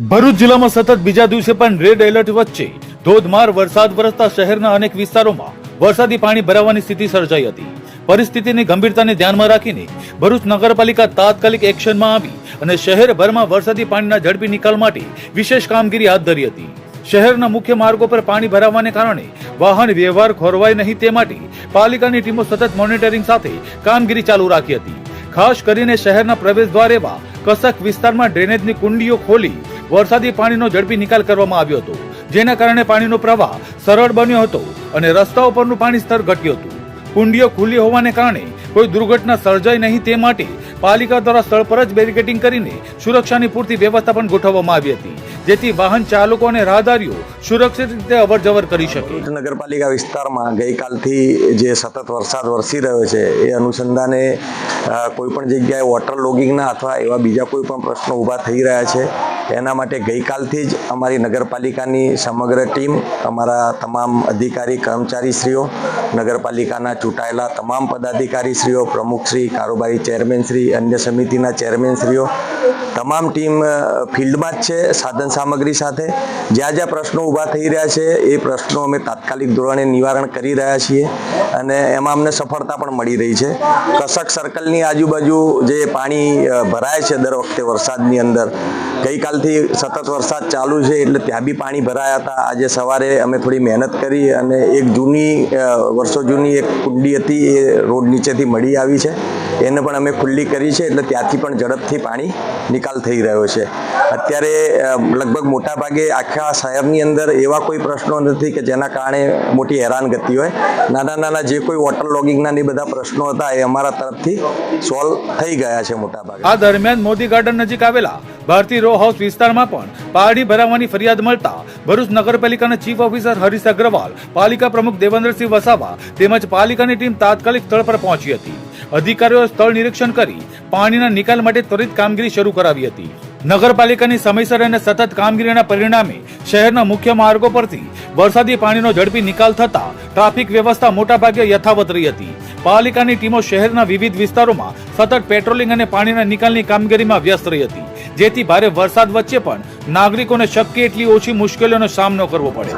ભરૂચ જિલ્લામાં સતત બીજા દિવસે પણ રેડ એલર્ટ વચ્ચે ધોધમાર વરસાદ વરસતા શહેરના અનેક વિસ્તારોમાં વરસાદી પાણી ભરાવાની સ્થિતિ સર્જાઈ હતી। પરિસ્થિતિની ગંભીરતાને ધ્યાનમાં રાખીને ભરૂચ નગરપાલિકા તાત્કાલિક એક્શનમાં આવી અને શહેરભરમાં વરસાદી પાણીના ઝડપી નિકાલ માટે વિશેષ કામગીરી હાથ ધરી હતી। શહેરના મુખ્ય માર્ગો પર પાણી ભરાવાને કારણે વાહન વ્યવહાર ખોરવાય નહીં તે માટે પાલિકાની ટીમો સતત મોનિટરિંગ સાથે કામગીરી ચાલુ રાખી હતી। ખાસ કરીને શહેરના પ્રવેશદ્વાર એવા કસક વિસ્તારમાં ડ્રેનેજની કુંડીઓ ખોલી વરસાદી પાણીનો ઝડપી નિકાલ કરવામાં આવ્યો હતો, જેના કારણે પાણીનો પ્રવાહ સરળ બન્યો હતો અને રસ્તાઓ પરનું પાણી સ્તર ઘટ્યું હતું। કુંડીઓ ખુલ્લી હોવાને કારણે કોઈ દુર્ઘટના સર્જાય નહીં તે માટે પાલિકા દ્વારા સ્થળ પર જ બેરિકેડિંગ કરીને સુરક્ષાની પૂરતી વ્યવસ્થા પણ ગોઠવવામાં આવી હતી, જેથી વાહન ચાલકો અને રાહદારીઓ સુરક્ષિત રીતે અવરજવર કરી શકે। નગરપાલિકા વિસ્તારમાં ગઈકાલથી જે સતત વરસાદ વરસી રહ્યો છે એ અનુસંધાને કોઈ પણ જગ્યાએ વોટર લોગિંગના અથવા એવા બીજા કોઈ પણ પ્રશ્નો ઊભા થઈ રહ્યા છે। એના માટે ગઈકાલથી જ અમારી નગરપાલિકાની સમગ્ર ટીમ, અમારા તમામ અધિકારી કર્મચારીશ્રીઓ, નગરપાલિકાના ચૂંટાયેલા તમામ પદાધિકારીશ્રીઓ, પ્રમુખશ્રી, કારોબારી ચેરમેનશ્રી, અન્ય સમિતિના ચેરમેનશ્રીઓ, તમામ ટીમ ફિલ્ડમાં જ છે સાધન સામગ્રી સાથે। જ્યાં જ્યાં પ્રશ્નો ઊભા થઈ રહ્યા છે એ પ્રશ્નો અમે તાત્કાલિક ધોરણે નિવારણ કરી રહ્યા છીએ અને એમાં અમને સફળતા પણ મળી રહી છે। કસક સર્કલની આજુબાજુ જે પાણી ભરાય છે દર વખતે વરસાદની અંદર, ગઈકાલથી સતત વરસાદ ચાલુ છે એટલે ત્યાં બી પાણી ભરાયા હતા। આજે સવારે અમે થોડી મહેનત કરી અને એક વર્ષો જૂની એક કુંડી હતી એ રોડ નીચેથી મળી આવી છે, એને પણ અમે ખુલ્લી કરી છે એટલે ત્યાંથી પણ ઝડપથી પાણી નિકાલ થઈ રહ્યો છે। અત્યારે લગભગ મોટા ભાગે આખા શહેરની અંદર એવા કોઈ પ્રશ્નો નથી કે જેના કારણે મોટી હેરાનગતિ હોય। નાના નાના જે કોઈ વોટર લોગિંગના ને બધા પ્રશ્નો હતા એ અમારા તરફથી સોલ્વ થઈ ગયા છે મોટા ભાગે। આ દરમિયાન મોદી ગાર્ડન નજીક આવેલા ભારતીય રો હાઉસ વિસ્તારમાં પણ પાણી ભરાવાની ફરિયાદ મળતા ભરૂચ નગરપાલિકાના ચીફ ઓફિસર હરીશ અગ્રવાલ, પાલિકા પ્રમુખ દેવેન્દ્રસિંહ વસાવા તેમજ પાલિકાની ટીમ તાત્કાલિક સ્થળ પર પહોંચી હતી। અધિકારીઓએ સ્થળ નિરીક્ષણ કરી પાણીના નિકાલ માટે ત્વરિત કામગીરી શરૂ કરાવી હતી। નગરપાલિકાની સમયસર અને સતત કામગીરીના પરિણામે શહેરના મુખ્ય માર્ગો પરથી વરસાદી પાણીનો ઝડપી નિકાલ થતા ટ્રાફિક વ્યવસ્થા મોટાભાગે યથાવત રહી હતી। પાલિકાની ટીમો શહેરના વિવિધ વિસ્તારોમાં સતત પેટ્રોલિંગ અને પાણીના નિકાલની કામગીરીમાં વ્યસ્ત રહી હતી, જેથી ભારે વરસાદ વચ્ચે પણ નાગરિકોને શક્ય એટલી ઓછી મુશ્કેલીઓનો સામનો કરવો પડે।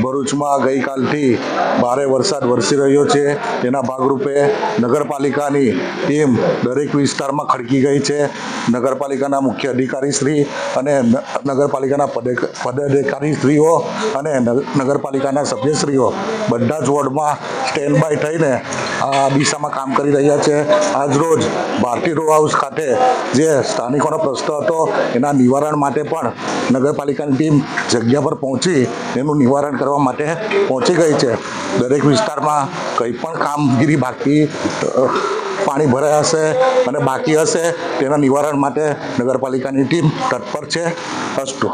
ભરૂચમાં ગઈકાલથી ભારે વરસાદ વરસી રહ્યો છે, તેના ભાગરૂપે નગરપાલિકાની ટીમ દરેક વિસ્તારમાં ખડકી ગઈ છે। નગરપાલિકાના મુખ્ય અધિકારીશ્રી અને નગરપાલિકાના પદાધિકારીશ્રીઓ અને નગરપાલિકાના સભ્યશ્રીઓ બધા જ વોર્ડમાં સ્ટેન્ડ બાય થઈને આ દિશામાં કામ કરી રહ્યા છે। આજરોજ ભારતીય રો હાઉસ ખાતે જે સ્થાનિકોનો પ્રશ્ન હતો એના નિવારણ માટે પણ નગરપાલિકાની ટીમ જગ્યા પર પહોંચી એનું નિવારણ કરવા માટે પહોંચી ગઈ છે। દરેક વિસ્તારમાં કંઈ પણ કામગીરી બાકી પાણી ભરાયા હશે અને બાકી હશે તેના નિવારણ માટે નગરપાલિકાની ટીમ તત્પર છે। અસ્તુ।